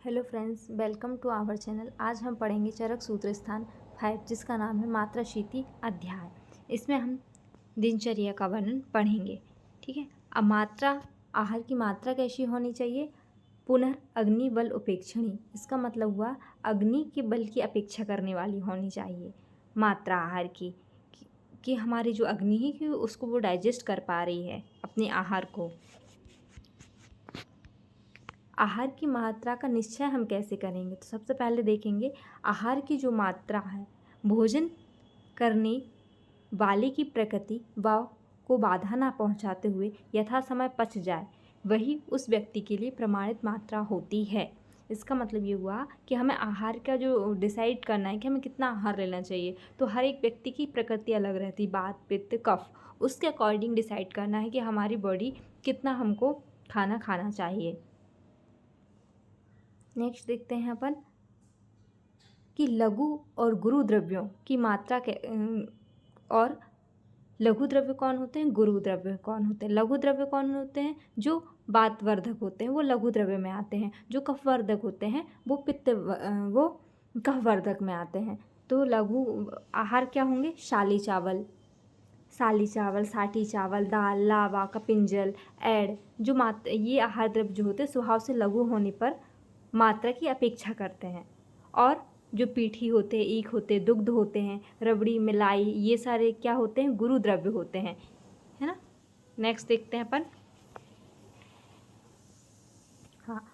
Hello friends, welcome to our channel. आज हम पढ़ेंगे चरक सूत्र स्थान 5 जिसका नाम है मात्रा शीति अध्याय। इसमें हम दिनचर्या का वर्णन पढ़ेंगे। ठीक है। अब मात्रा, आहार की मात्रा कैसी होनी चाहिए? पुनः अग्नि बल उपेक्षणी, इसका मतलब हुआ अग्नि के बल की अपेक्षा करने वाली होनी चाहिए मात्रा आहार की, कि हमारी जो अग्नि है कि उसको वो डाइजेस्ट कर पा रही है अपने आहार को। आहार की मात्रा का निश्चय हम कैसे करेंगे? तो सबसे पहले देखेंगे आहार की जो मात्रा है, भोजन करने वाले की प्रकृति व को बाधा ना पहुंचाते हुए यथा समय पच जाए, वही उस व्यक्ति के लिए प्रमाणित मात्रा होती है। इसका मतलब ये हुआ कि हमें आहार का जो डिसाइड करना है कि हमें कितना आहार लेना चाहिए, तो हर एक व्यक्ति की प्रकृति अलग रहती, बात पित्त कफ, उसके अकॉर्डिंग डिसाइड करना है कि हमारी बॉडी कितना हमको खाना खाना चाहिए। नेक्स्ट देखते हैं अपन कि लघु और गुरु द्रव्यों की मात्रा के और लघु द्रव्य कौन होते हैं, गुरु द्रव्य कौन होते हैं। लघु द्रव्य कौन होते हैं? जो वातवर्धक होते हैं वो लघु द्रव्य में आते हैं। जो कफवर्धक होते हैं वो वो कफवर्धक में आते हैं। तो लघु आहार क्या होंगे? साली चावल, साठी चावल, दाल, लावा, कपिंजल, ऐड, जो ये आहार द्रव्य जो होते हैं स्वभाव से लघु होने पर मात्रा की अपेक्षा करते हैं। और जो पीठी होते हैं, ईख होते हैं, दुग्ध होते हैं, रबड़ी, मिलाई, ये सारे क्या होते हैं? गुरु द्रव्य होते हैं, है ना। नेक्स्ट देखते हैं अपन, हाँ,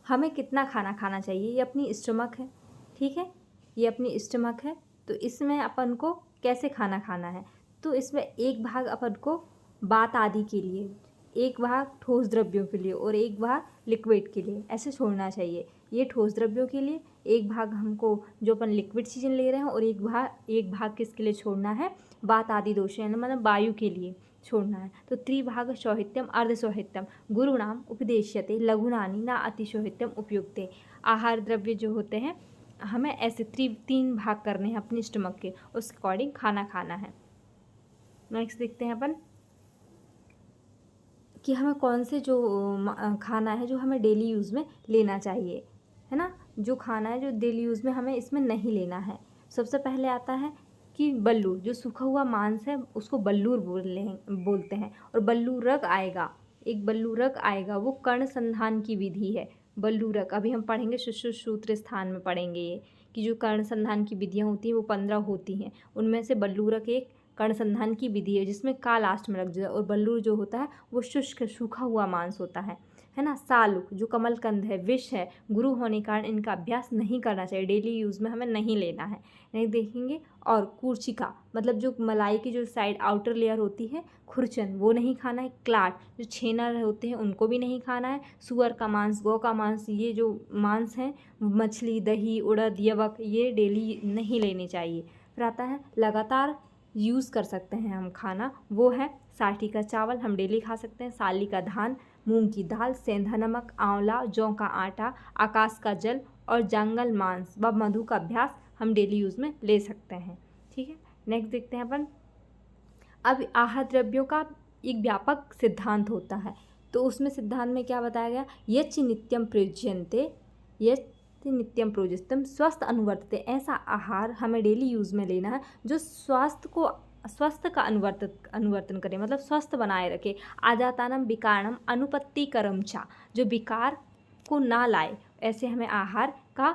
हमें कितना खाना खाना चाहिए। ये अपनी स्टमक है, ठीक है, ये अपनी स्टमक है। तो इसमें अपन को कैसे खाना खाना है? तो इसमें एक भाग अपन को बात आदि के लिए, एक भाग ठोस द्रव्यों के लिए और एक भाग लिक्विड के लिए ऐसे छोड़ना चाहिए। ये ठोस द्रव्यों के लिए, एक भाग हमको जो अपन लिक्विड चीज़ें ले रहे हैं, और एक भाग किसके लिए छोड़ना है? बात आदि दोष, मतलब वायु के लिए छोड़ना है। तो त्रिभाग शौहित्यम अर्धशौहित्यम गुरुणाम उपदेश्यते लघुनानि न अतिशौहित्यम उपयुक्ते। आहार द्रव्य जो होते हैं हमें ऐसे तीन भाग करने हैं अपने स्टमक के, उस अकॉर्डिंग खाना खाना है। नेक्स्ट देखते हैं अपन कि हमें कौन से जो खाना है जो हमें डेली यूज़ में लेना चाहिए, है ना। जो खाना है जो डेली यूज़ में हमें इसमें नहीं लेना है। सबसे पहले आता है कि बल्लूर, जो सूखा हुआ मांस है उसको बल्लूर बोलते हैं। और बल्लूरक आएगा, एक बल्लूरक आएगा, वो कर्ण संधान की विधि है। बल्लूरक अभी हम पढ़ेंगे, सूत्र स्थान में पढ़ेंगे ये, कि जो कर्ण संधान की विधियाँ होती हैं वो 15 होती हैं, उनमें से बल्लूरक एक कर्णसंधान की विधि है जिसमें का लास्ट में लग जाए। और बल्लूर जो होता है वो शुष्क सूखा हुआ मांस होता है ना। सालुक जो कमलकंद है, विष है, गुरु होने के कारण इनका अभ्यास नहीं करना चाहिए, डेली यूज़ में हमें नहीं लेना है, नहीं देखेंगे। और कूर्चिका मतलब जो मलाई की जो साइड आउटर लेयर होती है, खुरचन, वो नहीं खाना है। क्लाट जो छेना होते हैं उनको भी नहीं खाना है। सुअर का मांस, गौ का मांस, ये जो मांस हैं, मछली, दही, उड़द, यवक, ये डेली नहीं लेनी चाहिए। फिर आता है लगातार यूज़ कर सकते हैं हम खाना, वो है साठी का चावल, हम डेली खा सकते हैं। साली का धान, मूंग की दाल, सेंधा नमक, आंवला, जौ का आटा, आकाश का जल और जंगल मांस व मधु का अभ्यास हम डेली यूज़ में ले सकते हैं। ठीक है। नेक्स्ट देखते हैं अपन, अब आहार द्रव्यों का एक व्यापक सिद्धांत होता है। तो उसमें सिद्धांत में क्या बताया गया? यच्च नित्यम प्रयुज्यन्ते यच्च नित्यम प्रोजितम स्वस्थ अनुवर्तते, ऐसा आहार हमें डेली यूज़ में लेना है जो स्वस्थ का अनुवर्तन करे, मतलब स्वस्थ बनाए रखे। आजातानम विकारणम अनुपत्तिकरम चा, जो विकार को ना लाए, ऐसे हमें आहार का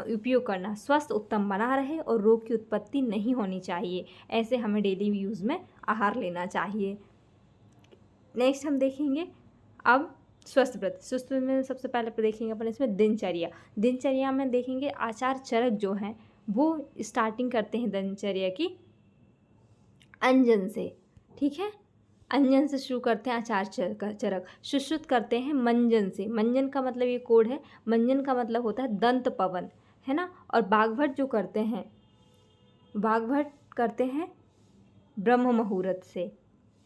उपयोग करना, स्वस्थ उत्तम बना रहे और रोग की उत्पत्ति नहीं होनी चाहिए, ऐसे हमें डेली यूज़ में आहार लेना चाहिए। नेक्स्ट हम देखेंगे अब स्वस्थ व्रत में सबसे पहले देखेंगे अपन इसमें दिनचर्या में देखेंगे आचार चरक जो हैं वो स्टार्टिंग करते हैं दिनचर्या की अंजन से, ठीक है। अंजन से शुरू करते हैं आचार चरक, सुश्रुत करते हैं मंजन से। मंजन का मतलब ये कोड है, मंजन का मतलब होता है दंत पवन, है ना। और बाघभट जो करते हैं, बाघभट करते हैं ब्रह्म मुहूर्त से,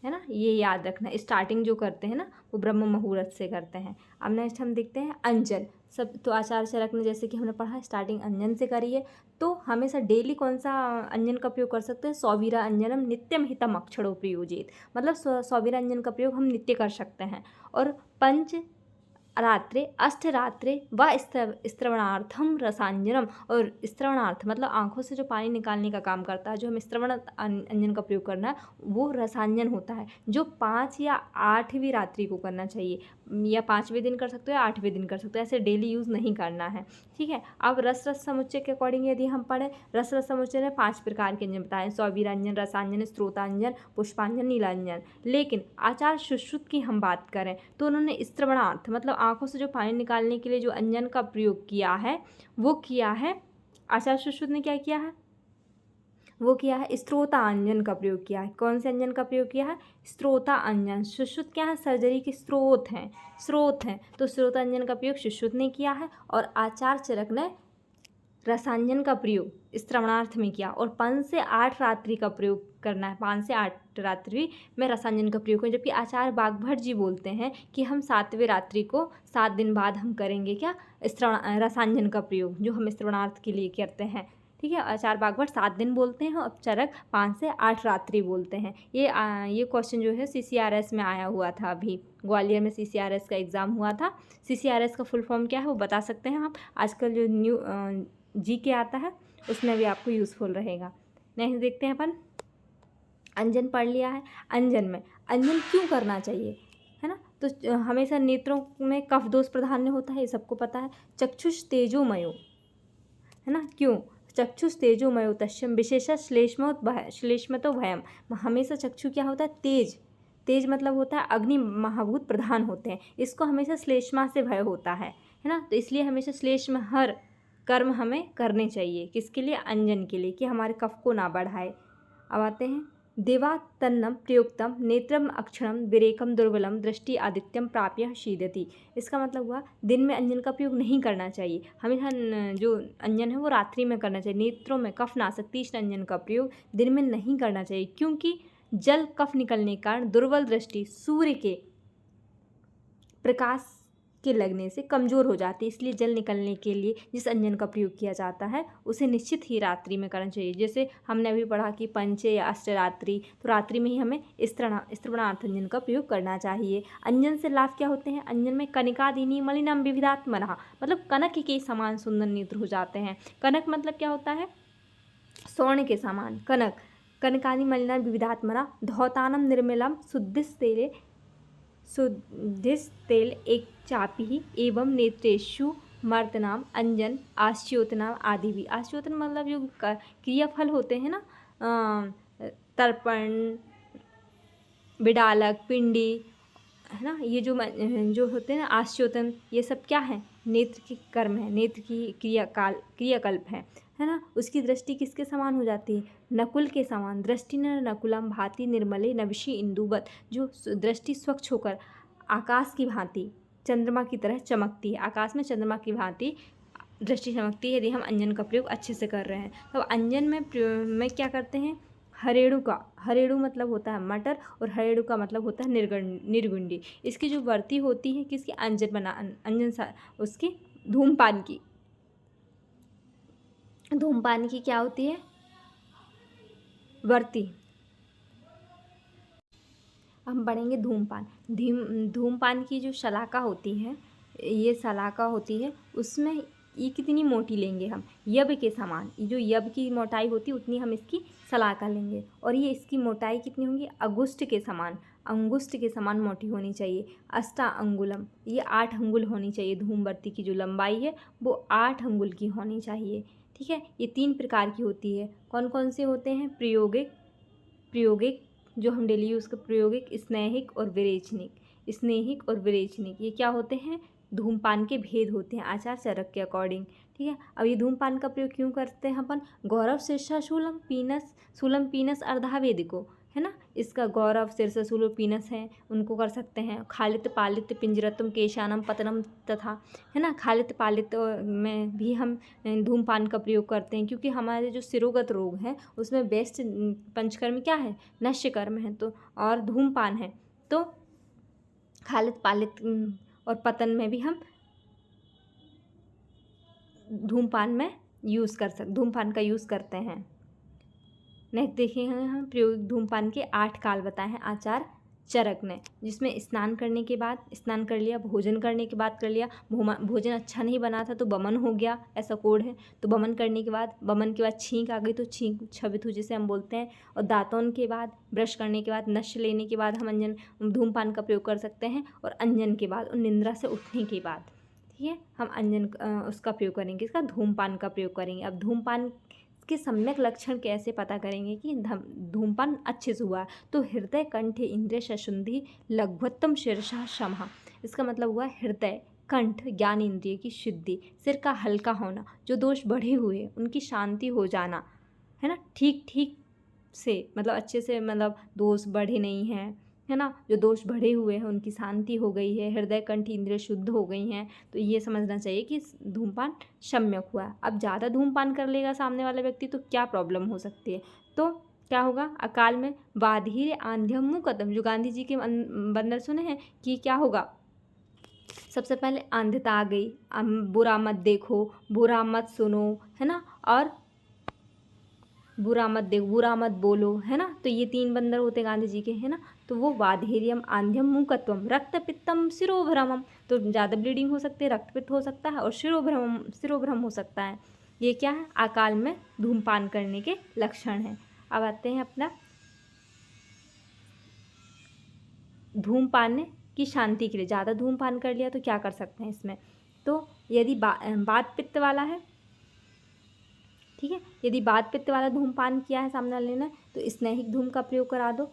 है ना, ये याद रखना। स्टार्टिंग जो करते हैं ना वो ब्रह्म मुहूर्त से करते हैं। अब नेक्स्ट हम देखते हैं अंजन सब। तो आचार चरक में जैसे कि हमने पढ़ा स्टार्टिंग अंजन से करी है, तो हमेशा डेली कौन सा अंजन का प्रयोग कर सकते हैं? सौवीरा अंजनम नित्यम हितम अक्षरों प्रयोजित, मतलब सौवीरा अंजन का प्रयोग हम नित्य कर सकते हैं। और पंच रात्रे अष्टरात्रे व स्त्रवणार्थम रसांजनम। और स्त्रवणार्थ मतलब आँखों से जो पानी निकालने का काम करता है, जो हम स्त्रवण अंजन का प्रयोग करना है वो रसांजन होता है, जो 5 या 8वीं रात्रि को करना चाहिए, या 5वें दिन कर सकते हो या 8वें दिन कर सकते हो, ऐसे डेली यूज़ नहीं करना है। ठीक है। अब रस समुच्चय के अकॉर्डिंग यदि हम पढ़ें, रस समुच्चय ने 5 प्रकार के अंजन बताए, सौवीरांजन, रसांजन, स्त्रोतांजन, पुष्पांजन, नीलांजन। लेकिन आचार्य सुश्रुत की हम बात करें तो उन्होंने स्त्रवणार्थ मतलब आँखों से जो पानी निकालने के लिए जो अंजन का प्रयोग किया है वो किया है, आचार्य सुश्रुत ने क्या किया है, वो किया है स्त्रोता अंजन का प्रयोग किया है। कौन से अंजन का प्रयोग किया है? स्त्रोता अंजन। सुश्रुत क्या है? सर्जरी के स्रोत हैं, तो स्त्रोतांजन का प्रयोग सुश्रुत ने किया है और आचार्य चरक ने रसांजन का प्रयोग स्त्रवणार्थ में किया। और 5 से 8 रात्रि का प्रयोग करना है, 5 से 8 रात्रि में रसांजन का प्रयोग करें। जबकि आचार्य बागभट्ट जी बोलते हैं कि हम 7वें रात्रि को 7 दिन बाद हम करेंगे क्या? रसांजन का प्रयोग, जो हम स्त्रवणार्थ के लिए करते हैं। ठीक है। आचार्य बागभट्ट 7 दिन बोलते हैं और चरक 5 से 8 रात्रि बोलते हैं। ये क्वेश्चन जो है CCRS में आया हुआ था, अभी ग्वालियर में CCRS का एग्ज़ाम हुआ था। CCRS का फुल फॉर्म क्या है वो बता सकते हैं आप। आजकल जो न्यू GK आता है उसमें भी आपको यूज़फुल रहेगा। नेक्स्ट देखते हैं अपन, अंजन पढ़ लिया है। अंजन में अंजन क्यों करना चाहिए, है ना? तो हमेशा नेत्रों में कफ दोष प्राधान्य होता है, ये सबको पता है। चक्षुष तेजोमयो, है ना? क्यों? चक्षुष तेजोमयो तस्यम विशेष श्लेष्मतो भयम। हमेशा चक्षु क्या होता है? तेज मतलब होता है अग्नि महाभूत प्रधान होते हैं, इसको हमेशा श्लेष्मा से भय होता है ना? तो इसलिए हमेशा श्लेष्म हर कर्म हमें करने चाहिए, किसके लिए? अंजन के लिए, कि हमारे कफ को ना बढ़ाए। अब आते हैं, देवा तन्नम प्रयुक्तम नेत्रम अक्षणम विरेकम दुर्बलम दृष्टि आदित्यम प्राप्य शीदति। इसका मतलब हुआ दिन में अंजन का प्रयोग नहीं करना चाहिए, हमेशा जो अंजन है वो रात्रि में करना चाहिए। नेत्रों में कफ नाशक तीक्ष्ण अंजन का प्रयोग दिन में नहीं करना चाहिए, क्योंकि जल कफ निकलने के कारण दुर्बल दृष्टि सूर्य के प्रकाश के लगने से कमज़ोर हो जाती है। इसलिए जल निकलने के लिए जिस अंजन का प्रयोग किया जाता है उसे निश्चित ही रात्रि में करना चाहिए। जैसे हमने अभी पढ़ा कि पंच या अष्टरात्रि, तो रात्रि में ही हमें स्त्रवणार्थ अंजन का प्रयोग करना चाहिए। अंजन से लाभ क्या होते हैं? अंजन में कनिकादीनी मलिनम विविधात्मनः, मतलब कनक के समान सुंदर नेत्र हो जाते हैं। कनक मतलब क्या होता है? स्वर्ण के समान कनक। कनकादि मलिनम विविधात्मनः धौतानम निर्मलम शुद्धिस्तेल एक चापी एवं नेत्रेषु मर्दनाम अंजन आश्योतनाम आदि भी। आश्योतन मतलब जो क्रियाफल होते हैं ना, तर्पण, बिडालक, पिंडी, है ना, ये जो होते हैं ना आश्योतन, ये सब क्या है? नेत्र की कर्म है, नेत्र की क्रियाकल्प है ना। उसकी दृष्टि किसके समान हो जाती है? नकुल के समान। दृष्टि न नकुलम भांति निर्मले नविशी इंदुवत, जो दृष्टि स्वच्छ होकर आकाश की भांति चंद्रमा की तरह चमकती है। आकाश में चंद्रमा की भांति दृष्टि चमकती है यदि हम अंजन का प्रयोग अच्छे से कर रहे हैं। तो अंजन में क्या करते हैं? हरेड़ू मतलब होता है मटर, और हरेड़ू का मतलब होता है निर्गुंडी। इसकी जो वर्ती होती है किसकी? उसकी धूमपान की क्या होती है? वर्ती। हम पढ़ेंगे धूमपान। धूमपान की जो शलाका होती है, ये शलाका होती है, उसमें ये कितनी मोटी लेंगे हम? यब के समान। जो यब की मोटाई होती है उतनी हम इसकी शलाका लेंगे, और ये इसकी मोटाई कितनी होगी? अंगुष्ठ के समान मोटी होनी चाहिए। अष्टा अंगुलम, ये 8 अंगुल होनी चाहिए। धूमवर्ती की जो लंबाई है वो 8 अंगुल की होनी चाहिए। ठीक है। ये 3 प्रकार की होती है। कौन कौन से होते हैं? प्रयोगिक जो हम डेली यूज़ का प्रयोगिक, स्नेहिक और विरेचनिक। ये क्या होते हैं? धूमपान के भेद होते हैं आचार्य चरक के अकॉर्डिंग। ठीक है। अब ये धूमपान का प्रयोग क्यों करते हैं अपन? गौरव शीर्षा शूलम पीनस अर्धावेदिको, है ना। इसका गौरव शीर्ष शूल पीनस है, उनको कर सकते हैं। खालित पालित पिंजरतम केशानम पतनम तथा, है ना। खालित पालित में भी हम धूमपान का प्रयोग करते हैं, क्योंकि हमारे जो सिरोगत रोग हैं उसमें बेस्ट पंचकर्म क्या है? नश्य कर्म है, तो और धूमपान है, तो खालित पालित और पतन में भी हम धूमपान का यूज़ करते हैं। नेक्स्ट देखिए हम प्रयोग धूमपान के 8 काल बताए हैं आचार्य चरकने, जिसमें स्नान करने के बाद, स्नान कर लिया, भोजन करने के बाद कर लिया, भोजन अच्छा नहीं बना था तो बमन हो गया, ऐसा कोड है। तो बमन करने के बाद, बमन के बाद छींक आ गई तो छींक छविथु जिसे हम बोलते हैं। और दातून के बाद, ब्रश करने के बाद, नश लेने के बाद हम अंजन धूमपान का प्रयोग कर सकते हैं। और अंजन के बाद और निंद्रा से उठने के बाद, ठीक है, हम अंजन उसका प्रयोग करेंगे, इसका धूमपान का प्रयोग करेंगे। अब धूमपान के सम्यक लक्षण कैसे पता करेंगे कि धूमपान अच्छे से हुआ है? तो हृदय कंठ इंद्रिय सशुद्धि लघुत्तम शीर्षः शमः। इसका मतलब हुआ हृदय कंठ ज्ञान इंद्रिय की शुद्धि, सिर का हल्का होना, जो दोष बढ़े हुए उनकी शांति हो जाना, है ना, ठीक ठीक से, मतलब अच्छे से, मतलब दोष बढ़े नहीं हैं, है ना, जो दोष बढ़े हुए हैं उनकी शांति हो गई है, हृदय कंठ इंद्रिय शुद्ध हो गई हैं। तो ये समझना चाहिए कि धूमपान सम्यक हुआ है। अब ज़्यादा धूमपान कर लेगा सामने वाला व्यक्ति तो क्या प्रॉब्लम हो सकती है? तो क्या होगा? अकाल में बाधीर आंध्यम मुकदम, जो गांधी जी के बंदर सुने हैं कि क्या होगा? सबसे पहले आंध्यता आ गई, बुरा मत देखो, बुरा मत सुनो, है ना, और बुरा मत देखो, बुरा मत बोलो, है ना। तो ये 3 बंदर होते गांधी जी के, है ना। तो वो वाधेर्यम आंध्यम मूकत्वम रक्त पित्तम शिरोभ्रमम, तो ज़्यादा ब्लीडिंग हो सकती है, रक्त पित्त हो सकता है और शिरोभ्रम हो सकता है। ये क्या है? अकाल में धूमपान करने के लक्षण हैं। अब आते हैं अपना धूमपान की शांति के लिए। ज़्यादा धूमपान कर लिया तो क्या कर सकते हैं इसमें? तो यदि वात पित्त वाला है, ठीक है, यदि वात पित्त वाला धूमपान किया है सामने वाले ने तो स्नेहिक धूम का प्रयोग करा दो,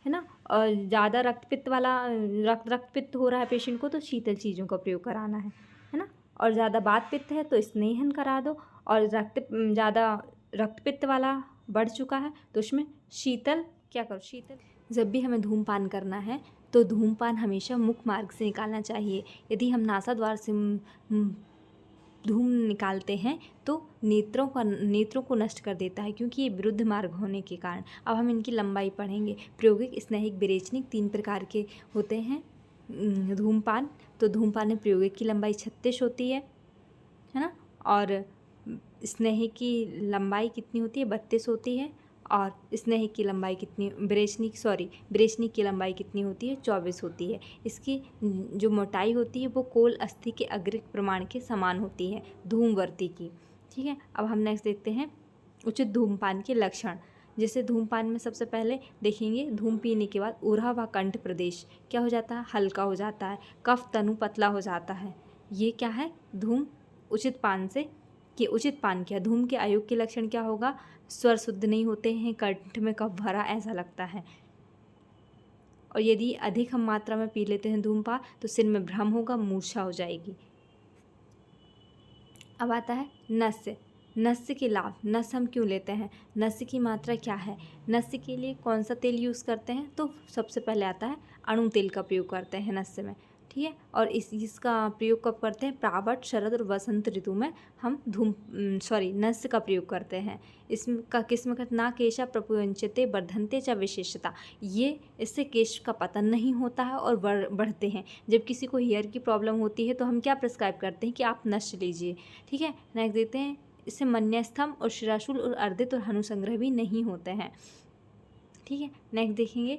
है ना। और ज़्यादा रक्त पित्त वाला, रक्त पित्त हो रहा है पेशेंट को तो शीतल चीज़ों का प्रयोग कराना है ना। और ज़्यादा वात पित्त है तो स्नेहन करा दो। और ज़्यादा रक्त पित्त वाला बढ़ चुका है तो उसमें शीतल क्या करो, शीतल। जब भी हमें धूमपान करना है तो धूमपान हमेशा मुख मार्ग से निकालना चाहिए। यदि हम नासाद्वार से धूम निकालते हैं तो नेत्रों को नष्ट कर देता है, क्योंकि ये विरुद्ध मार्ग होने के कारण। अब हम इनकी लंबाई पढ़ेंगे। प्रायोगिक, स्नेहिक, विरेचनिक 3 प्रकार के होते हैं धूमपान। तो धूमपान में प्रायोगिक की लंबाई 36 होती है ना। और स्नेहिक की लंबाई कितनी होती है? 32 होती है। और स्नेहिक की लंबाई कितनी, विरेचनिक की लंबाई कितनी होती है? 24 होती है। इसकी जो मोटाई होती है वो कोल अस्थि के अग्रिक प्रमाण के समान होती है, धूमवर्ती की, ठीक है। अब हम नेक्स्ट देखते हैं उचित धूमपान के लक्षण। जैसे धूमपान में सबसे पहले देखेंगे, धूम पीने के बाद उरहा व कंठ प्रदेश क्या हो जाता है? हल्का हो जाता है। कफ तनु पतला हो जाता है। ये क्या है? धूम उचित पान किया। धूम के अयोग के लक्षण क्या होगा? स्वर शुद्ध नहीं होते हैं, कंठ में कफ भरा ऐसा लगता है। और यदि अधिक हम मात्रा में पी लेते हैं धूमपान तो सिर में भ्रम होगा, मूर्छा हो जाएगी। अब आता है नस्य के लाभ। नस्य हम क्यों लेते हैं? नस्य की मात्रा क्या है? नस्य के लिए कौन सा तेल यूज़ करते हैं? तो सबसे पहले आता है अणु तेल का प्रयोग करते हैं नस्य में, ठीक है। और इसका प्रयोग कब करते हैं? प्रावट, शरद और वसंत ऋतु में हम नस्य का प्रयोग करते हैं। इसका किस्म का ना केशा प्रपुयंचते वर्धनते च विशेषता, ये इससे केश का पतन नहीं होता है और बढ़ते हैं। जब किसी को हेयर की प्रॉब्लम होती है तो हम क्या प्रिस्क्राइब करते हैं कि आप नस्य लीजिए, ठीक है। नेक्स्ट देते हैं, इससे मन्यस्थम और शिराशूल और अर्दित और हनुसंग्रह भी नहीं होते हैं, ठीक है। नेक्स्ट देखेंगे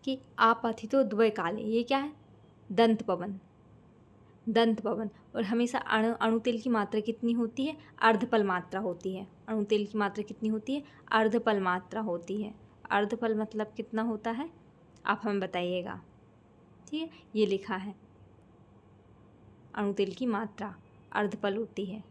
कि आपथितो द्वय काले, ये क्या है? दंत पवन। और हमेशा अणु तेल की मात्रा कितनी होती है? अर्धपल मात्रा होती है। अणु तेल की मात्रा कितनी होती है? अर्धपल मात्रा होती है। अर्धपल मतलब कितना होता है? आप हमें बताइएगा, ठीक है। ये लिखा है, अणु तेल की मात्रा अर्धपल होती है।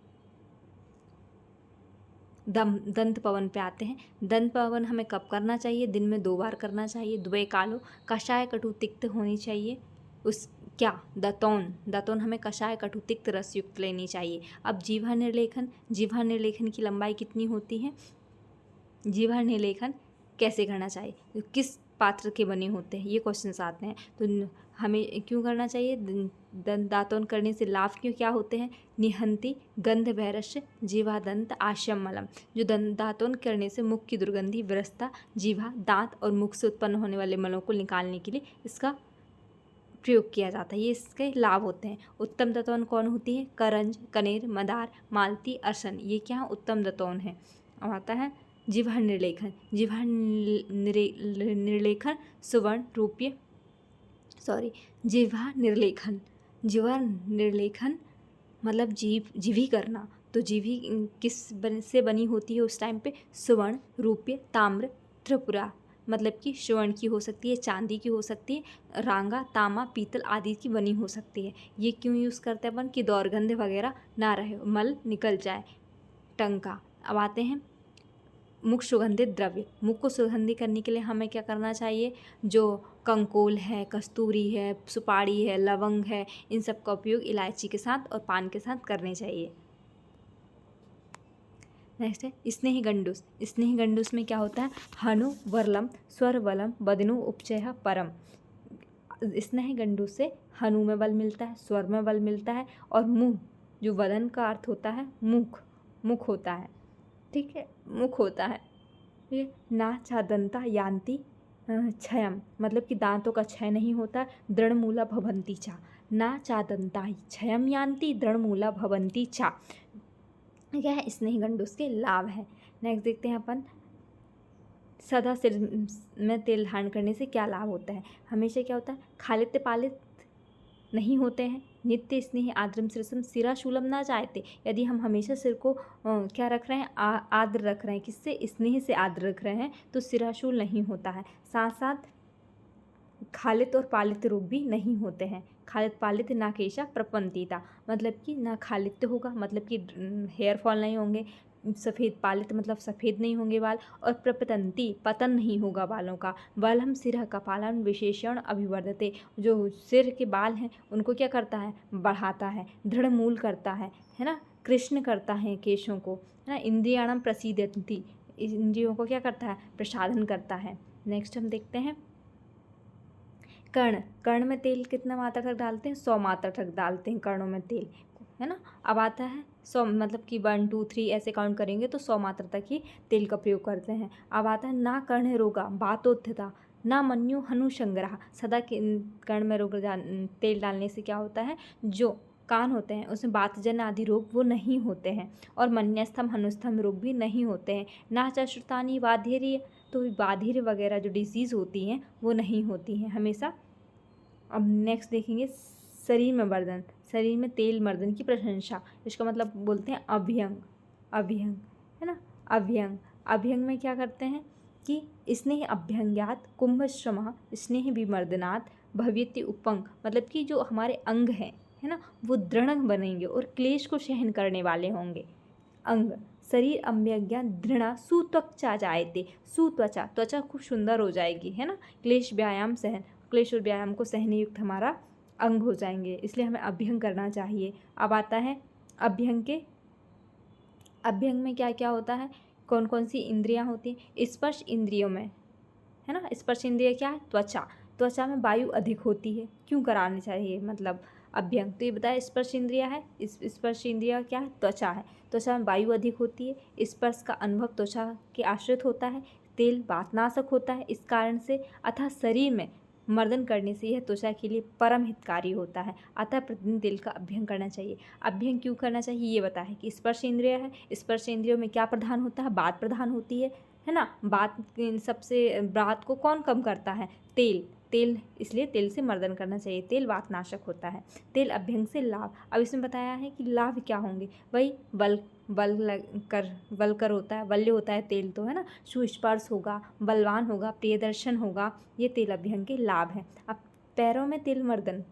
दंत पवन पे आते हैं। दंत पवन हमें कब करना चाहिए? दिन में 2 बार करना चाहिए। द्वय कालो, कषाय कटु तिक्त होनी चाहिए। दातौन हमें कषाय कटु तिक्त रस युक्त लेनी चाहिए। अब जीवा निर्लेखन की लंबाई कितनी होती है? जीवा निर्लेखन कैसे करना चाहिए? किस पात्र के बने होते हैं? ये क्वेश्चंस आते हैं। तो हमें क्यों करना चाहिए? दातौन करने से लाभ क्या होते हैं? निहंती गंध वैरस्य जीवा दंत आश्यम मलम, जो दातौन करने से मुख की दुर्गंधी, विरसता, जीवा, दांत और मुख से उत्पन्न होने वाले मलों को निकालने के लिए इसका प्रयोग किया जाता है। ये इसके लाभ होते हैं। उत्तम दातौन कौन होती है? करंज, कनेर, मदार, मालती, अरसन, ये क्या उत्तम दातौन है। अब आता है जिह्वा निर्लेखन, जिह्वा निर्लेखन सुवर्ण रूप्य जिह्वा निर्लेखन, जिह्वा निर्लेखन मतलब जीभी करना। तो जीभी से बनी होती है उस टाइम पे? सुवर्ण, रूप्य, ताम्र, त्रिपुरा, मतलब कि स्वर्ण की हो सकती है, चांदी की हो सकती है, रांगा, तांबा, पीतल आदि की बनी हो सकती है। ये क्यों यूज़ करते हैं अपन? कि दौर्गंध वगैरह ना रहे, मल निकल जाए। टंका। अब आते हैं मुख सुगंधित द्रव्य। मुख को सुगंधित करने के लिए हमें क्या करना चाहिए? जो कंकोल है, कस्तूरी है, सुपारी है, लवंग है, इन सब का उपयोग इलायची के साथ और पान के साथ करने चाहिए। नेक्स्ट है स्नेही गंडूस। स्नेही गंडूस में क्या होता है? हनु वरलम स्वर बलम बदनु उपचय परम। स्नेही गंडूस से हनु में बल मिलता है, स्वर में बल मिलता है, और मुंह, जो वदन का अर्थ होता है मुख होता है। ठीक है, मुख होता है। ये ना चादंता यान्ति क्षयम, मतलब कि दांतों का क्षय नहीं होता। दृढ़मूला भवंती चा, ना चादंता क्षयम यान्ति दृढ़मूला भवंती चा। क्या है? स्नेही गंडूस के लाभ है। नेक्स्ट देखते हैं अपन सदा सिर में तेल धारण करने से क्या लाभ होता है। हमेशा क्या होता है? खालित्य पालित नहीं होते हैं। नित्य स्नेही आद्रम सिरसम सिरा शूलम ना चाहते। यदि हम हमेशा सिर को क्या रख रहे हैं? आद्र रख रहे हैं। किससे? स्नेह से आद्र रख रहे हैं, तो सिराशूल नहीं होता है। साथ साथ खालित और पालित रोग भी नहीं होते हैं। खालित पालित ना केशा प्रपंतीता, मतलब कि ना खालित्य होगा, मतलब कि हेयर फॉल नहीं होंगे। सफ़ेद पालित मतलब सफ़ेद नहीं होंगे बाल, और प्रपतंती पतन नहीं होगा बालों का। बाल हम सिर का पालन विशेषण अभिवर्धते, जो सिर के बाल हैं उनको क्या करता है? बढ़ाता है, दृढ़ मूल करता है ना, कृष्ण करता है केशों को, है ना। इंद्रियाणम प्रसीदंती, इंद्रियों को क्या करता है? प्रसाधन करता है। नेक्स्ट हम देखते हैं कर्ण में तेल कितना मात्रा तक डालते हैं? 100 मात्रा तक डालते हैं कर्णों में तेल, है ना। अब आता है 100, मतलब कि 1 2 3 ऐसे काउंट करेंगे तो 100 मात्रा तक ही तेल का प्रयोग करते हैं। अब आता है ना कर्ण रोगा बातोत्थता, ना मन्यु हनु संग्रह। सदा कर्ण में रोग तेल डालने से क्या होता है? जो कान होते हैं उसमें बातजन आदि रोग वो नहीं होते हैं, और मन्यस्थम हनुस्थम रोग भी नहीं होते हैं। ना चश्रुतानी बाधीर्य, तो बाधीर्य वगैरह जो डिजीज़ होती हैं वो नहीं होती हैं हमेशा। अब नेक्स्ट देखेंगे शरीर में मर्दन, शरीर में तेल मर्दन की प्रशंसा। इसका मतलब बोलते हैं अभ्यंग, है ना। अभ्यंग में क्या करते हैं कि स्नेह अभ्यंग्यात कुंभश्रम स्नेह विमर्दनात् भव्यति उपंग, मतलब कि जो हमारे अंग हैं, है ना, वो दृढ़ बनेंगे और क्लेश को सहन करने वाले होंगे। अंग शरीर अम्यज्ञा दृढ़ा सुत्वचा जायते, सुत्वचा, त्वचा खूब सुंदर हो जाएगी, है ना। क्लेश व्यायाम सहन, क्लेश और व्यायाम को सहने युक्त हमारा अंग हो जाएंगे, इसलिए हमें अभ्यंग करना चाहिए। अब आता है अभ्यंग में क्या क्या होता है? कौन कौन सी इंद्रियां होती हैं? स्पर्श इंद्रियों में, है ना। स्पर्श इंद्रिय क्या है? त्वचा में वायु अधिक होती है, क्यों करानी चाहिए? मतलब अभ्यंग, तो ये बताया स्पर्श इंद्रिया है। इस स्पर्श इंद्रिया क्या है? त्वचा है। त्वचा में वायु अधिक होती है, स्पर्श का अनुभव त्वचा के आश्रित होता है, तेल वातनाशक होता है इस कारण से, अतः शरीर में मर्दन करने से यह त्वचा के लिए परम हितकारी होता है। अतः प्रतिदिन तेल का अभ्यंग करना चाहिए। अभ्यंग क्यों करना चाहिए ये बताया कि स्पर्श इंद्रिय है, स्पर्श इंद्रियों में क्या प्रधान होता है? बात प्रधान होती है ना। बात सबसे बात को कौन कम करता है? तेल, इसलिए तेल से मर्दन करना चाहिए। तेल वातनाशक होता है। तेल अभ्यंग से लाभ, अब इसमें बताया है कि लाभ क्या होंगे। वही बलकर होता है, बल्य होता है तेल तो, है ना। सुस्पर्श होगा, बलवान होगा, प्रियदर्शन होगा, ये तेल अभ्यंग के लाभ हैं। अब पैरों में तेल मर्दन,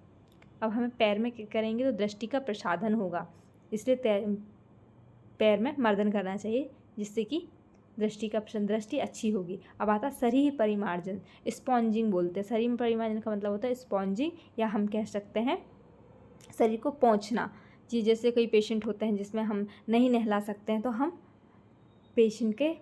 अब हमें पैर में करेंगे तो दृष्टि का प्रसाधन होगा, इसलिए पैर में मर्दन करना चाहिए, जिससे कि दृष्टि अच्छी होगी। अब आता शरीर परिमार्जन, स्पॉन्जिंग बोलते हैं। शरीर में परिमार्जन का मतलब होता है स्पॉन्जिंग, या हम कह सकते हैं शरीर को पोंछना। जी, जैसे कई पेशेंट होते हैं जिसमें हम नहीं नहला सकते हैं तो हम पेशेंट के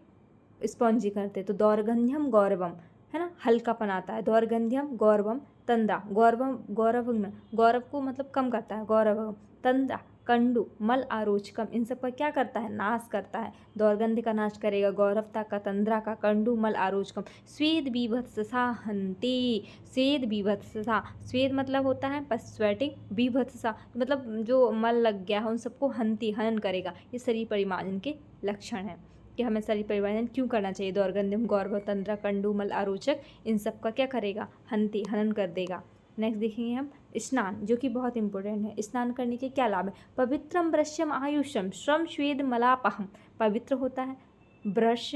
स्पॉन्जी करते हैं। तो दौर्गंध्यम गौरवम, है ना, हल्कापन आता है। दौर्गंध्यम गौरवम तंदा, गौरव को मतलब कम करता है। गौरवम तंदा कंडु मल आरोचकम, इन सब का क्या करता है? नाश करता है। दौर्गंध्य का नाश करेगा, गौरवता का, तंद्रा का, कंडु मल आरोचकम। स्वेद बीभत्ससा हंति, स्वेद बीभत्ससा, स्वेद मतलब होता है स्वेटिंग, बीभत्ससा मतलब जो मल लग गया है उन सबको हंति, हनन करेगा। ये शरीर परिमार्जन के लक्षण हैं। कि हमें शरीर परिवर्तन क्यों करना चाहिए। दौर्गंध्यम गौरवतंत्र कंडू मल आरोचक इन सब का क्या करेगा, हनन कर देगा। नेक्स्ट देखेंगे हम स्नान, जो कि बहुत इंपॉर्टेंट है। स्नान करने के क्या लाभ है। पवित्रम ब्रश्यम आयुषम श्रम श्वेद मलापहम। पवित्र होता है, ब्रश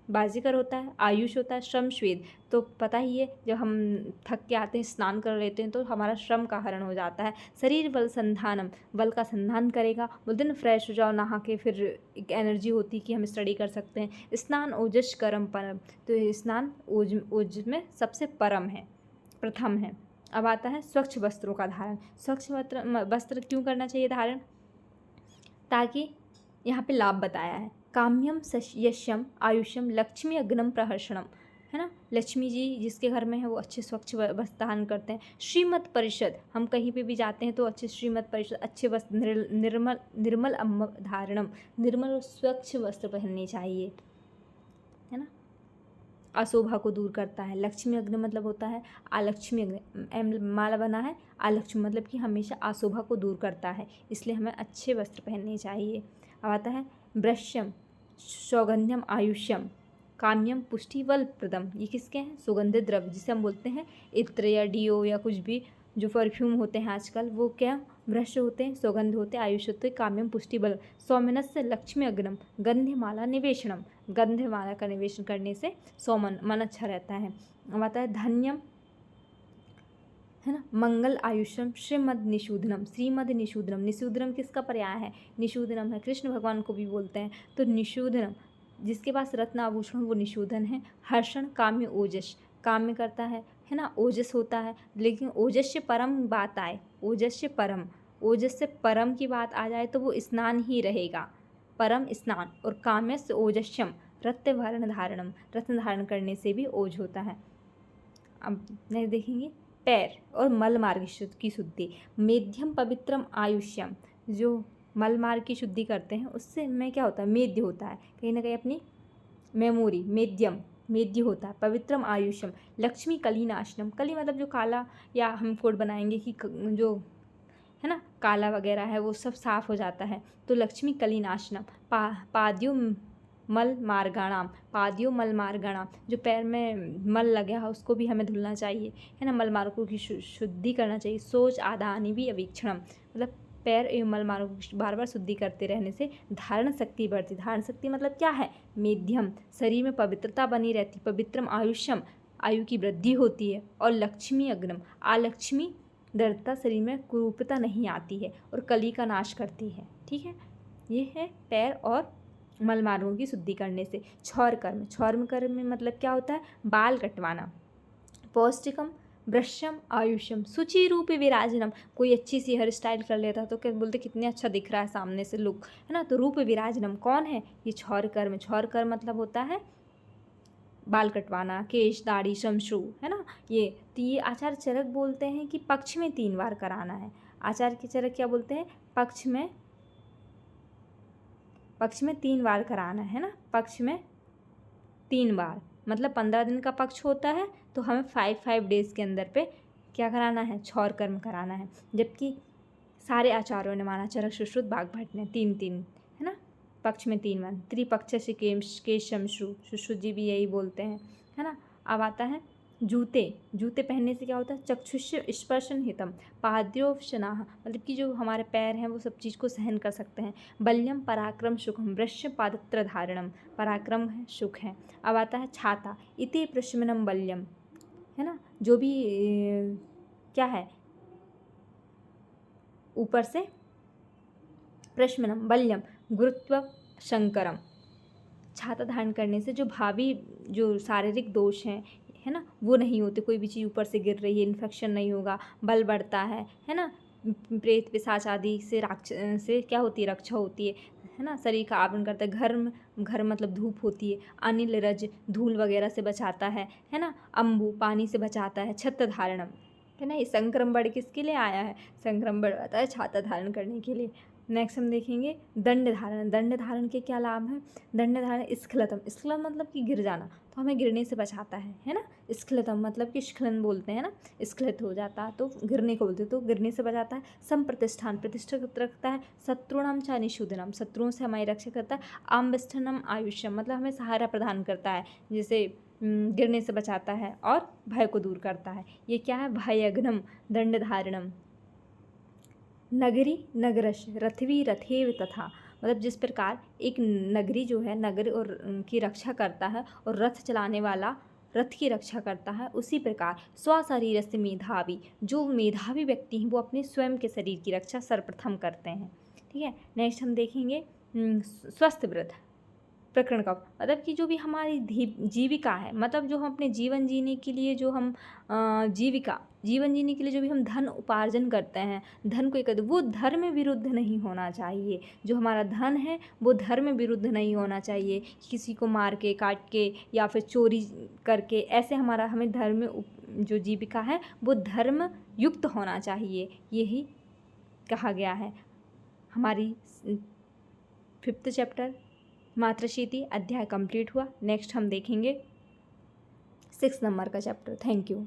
बाजीकर होता है, आयुष होता है, श्रम श्वेद तो पता ही है, जब हम थक के आते हैं स्नान कर लेते हैं तो हमारा श्रम का हरण हो जाता है। शरीर बल संधानम, बल का संधान करेगा। बोलते हैं फ्रेश हो जाओ नहा के, फिर एक एनर्जी होती है कि हम स्टडी कर सकते हैं। स्नान ओजस करम परम, तो स्नान ओज में सबसे परम है, प्रथम है। अब आता है स्वच्छ वस्त्रों का धारण। स्वच्छ वस्त्र क्यों करना चाहिए धारण, ताकि यहाँ पे लाभ बताया है। काम्यम यशम आयुषम लक्ष्मी अग्नम प्रहर्षणम, है ना। लक्ष्मी जी जिसके घर में है वो अच्छे स्वच्छ वस्त्र धारण करते हैं। श्रीमत परिषद, हम कहीं पे भी जाते हैं तो अच्छे श्रीमत परिषद, अच्छे वस्त्र, निर्मल अम्म धारणम, निर्मल और स्वच्छ वस्त्र पहनने चाहिए, है ना। अशोभा को दूर करता है। लक्ष्मी अग्नि मतलब होता है आलक्ष्मी अग्नि, माला बना है आलक्ष्मी मतलब कि हमेशा अशोभा को दूर करता है, इसलिए हमें अच्छे वस्त्र पहनने चाहिए। अब आता है ब्रश्यम सौगंध्यम आयुष्यम काम्यम पुष्टि बल प्रदम। ये किसके हैं, सुगंधित द्रव्य जिसे हम बोलते हैं इत्र या डीओ या कुछ भी जो परफ्यूम होते हैं आजकल, वो क्या ब्रश होते हैं, सौगंध होते हैं, आयुष होते हैं, काम्यम पुष्टि बल। सौमनस्य लक्ष्मी अग्नम गंध्यमाला निवेशनम, गंध्यमाला का निवेशन करने से मन अच्छा रहता है। अब आता है धन्यम, है ना, मंगल आयुष्यम श्रीमद निषूदनम, श्रीमद निषूदनम। निषूदनम किसका पर्याय है, निषूदनम है, कृष्ण भगवान को भी बोलते हैं। तो निषूदनम जिसके पास रत्न आभूषण वो निषूदन है। हर्षण काम्य ओजस, काम्य करता है ना, ओजस होता है। लेकिन ओजस से परम बात आए, ओजस से परम, ओजस से परम की बात आ जाए तो वो स्नान ही रहेगा, परम स्नान। और काम्य से ओजस्यम रत्न धारणम, रत्न धारण करने से भी ओज होता है। अब नहीं देखेंगे पैर और मल मार्ग की शुद्धि। मेध्यम पवित्रम आयुष्यम, जो मल मार्ग की शुद्धि करते हैं उससे में क्या होता है, मेद्य होता है, कहीं ना कहीं अपनी मेमोरी, मेद्य होता है। पवित्रम आयुष्यम लक्ष्मी कलीनाशनम, कली मतलब जो काला, या हम कोड बनाएंगे कि जो है ना काला वगैरह है वो सब साफ हो जाता है। तो लक्ष्मी कलीनाशनम पाद्यो मल मार्गाणाम, पादियो मल मार्गाणाम, जो पैर में मल लगे है उसको भी हमें धुलना चाहिए, है ना, मल मार्गों की शुद्धि करना चाहिए। सोच आदानी भी अवीक्षणम, मतलब पैर एवं मल मार्गों की बार बार शुद्धि करते रहने से धारण शक्ति बढ़ती। धारण शक्ति मतलब क्या है, मेध्यम, शरीर में पवित्रता बनी रहती। पवित्रम आयुष्यम, आयु की वृद्धि होती है। और लक्ष्मी अग्नम, आलक्ष्मी दृढ़ता, शरीर में कुरूपता नहीं आती है और कली का नाश करती है। ठीक है, ये है पैर और मल मार्गों की शुद्धि करने से। क्षौर कर्म, क्षौर कर्म में मतलब क्या होता है, बाल कटवाना। पौष्टिकम ब्रश्यम आयुष्यम शुचि रूप विराजनम, कोई अच्छी सी हेयर स्टाइल कर लेता तो क्या बोलते कितने अच्छा दिख रहा है सामने से लुक, है ना। तो रूप विराजनम कौन है, ये क्षौर कर्म। क्षौर कर्म मतलब होता है बाल कटवाना, केश दाढ़ी शमश्रु, है ना। ये आचार्य चरक बोलते हैं कि पक्ष में 3 बार कराना है। आचार्य के चरक क्या बोलते हैं, पक्ष में 3 बार कराना है ना, पक्ष में 3 बार, मतलब 15 दिन का पक्ष होता है तो हमें 5 डेज़ के अंदर पे क्या कराना है, क्षौर कर्म कराना है। जबकि सारे आचार्यों ने माना, चरक सुश्रुत बागभट्ट ने 3-3, है ना, पक्ष में 3 बार। त्रिपक्ष से केश शमश्रु, सुश्रुत जी भी यही बोलते हैं, है ना। अब आता है जूते पहनने से क्या होता है, चक्षुष्य स्पर्शन हितम पाद्योपशनाह, मतलब कि जो हमारे पैर हैं वो सब चीज़ को सहन कर सकते हैं। बल्यम पराक्रम सुखम वृश्य पादत्र धारणम, पराक्रम है सुख है। अब आता है छाता, इति प्रशमनम बल्यम, है ना, जो भी क्या है ऊपर से प्रशमनम बल्यम गुरुत्व शंकरम, छाता धारण करने से जो भावी जो शारीरिक दोष हैं, है ना, वो नहीं होते। कोई भी चीज़ ऊपर से गिर रही है, इन्फेक्शन नहीं होगा, बल बढ़ता है ना, प्रेत पिशाच आदि से क्या होती है, रक्षा होती है ना, शरीर का आवरण करता है। घर मतलब धूप होती है। अनिल रज धूल वगैरह से बचाता है ना। अम्बु पानी से बचाता है। छत्र धारणम, है ना, ये संक्रमण किसके लिए आया है, संक्रमण आता है छाता धारण करने के लिए। नेक्स्ट हम देखेंगे दंड धारण। दंड धारण के क्या लाभ हैं? दंड धारण स्खलतम, स्खलन मतलब कि गिर जाना, तो हमें गिरने से बचाता है ना। स्खलतम मतलब कि स्खलन बोलते हैं ना, स्खलित हो जाता है तो गिरने को बोलते हैं, तो गिरने से बचाता है। संप्रतिष्ठान, प्रतिष्ठित रखता है। शत्रुणाम च निषूदनम, शत्रुओं से हमारी रक्षा करता है। आम्बस्थनम आयुष्यम मतलब हमें सहारा प्रदान करता है, जैसे गिरने से बचाता है और भय को दूर करता है। ये क्या है? भयघ्नम दंड धारणम। नगरी नगरश रथवी रथेव तथा, मतलब जिस प्रकार एक नगरी जो है नगर और की रक्षा करता है और रथ चलाने वाला रथ की रक्षा करता है, उसी प्रकार स्वशरीर से मेधावी, जो मेधावी व्यक्ति हैं वो अपने स्वयं के शरीर की रक्षा सर्वप्रथम करते हैं। ठीक है। नेक्स्ट हम देखेंगे स्वस्थ वृद्ध प्रकरण का, मतलब कि जो भी हमारी जीविका है, मतलब जो हम अपने जीवन जीने के लिए जो हम जीवन जीने के लिए जो भी हम धन उपार्जन करते हैं, धन को एक वो धर्म विरुद्ध नहीं होना चाहिए। जो हमारा धन है वो धर्म विरुद्ध नहीं होना चाहिए, किसी को मार के काट के या फिर चोरी करके, ऐसे हमें धर्म जो जीविका है वो धर्म युक्त होना चाहिए, यही कहा गया है। हमारी 5th चैप्टर मातृशक्ति अध्याय कंप्लीट हुआ। नेक्स्ट हम देखेंगे 6 नंबर का चैप्टर। Thank you.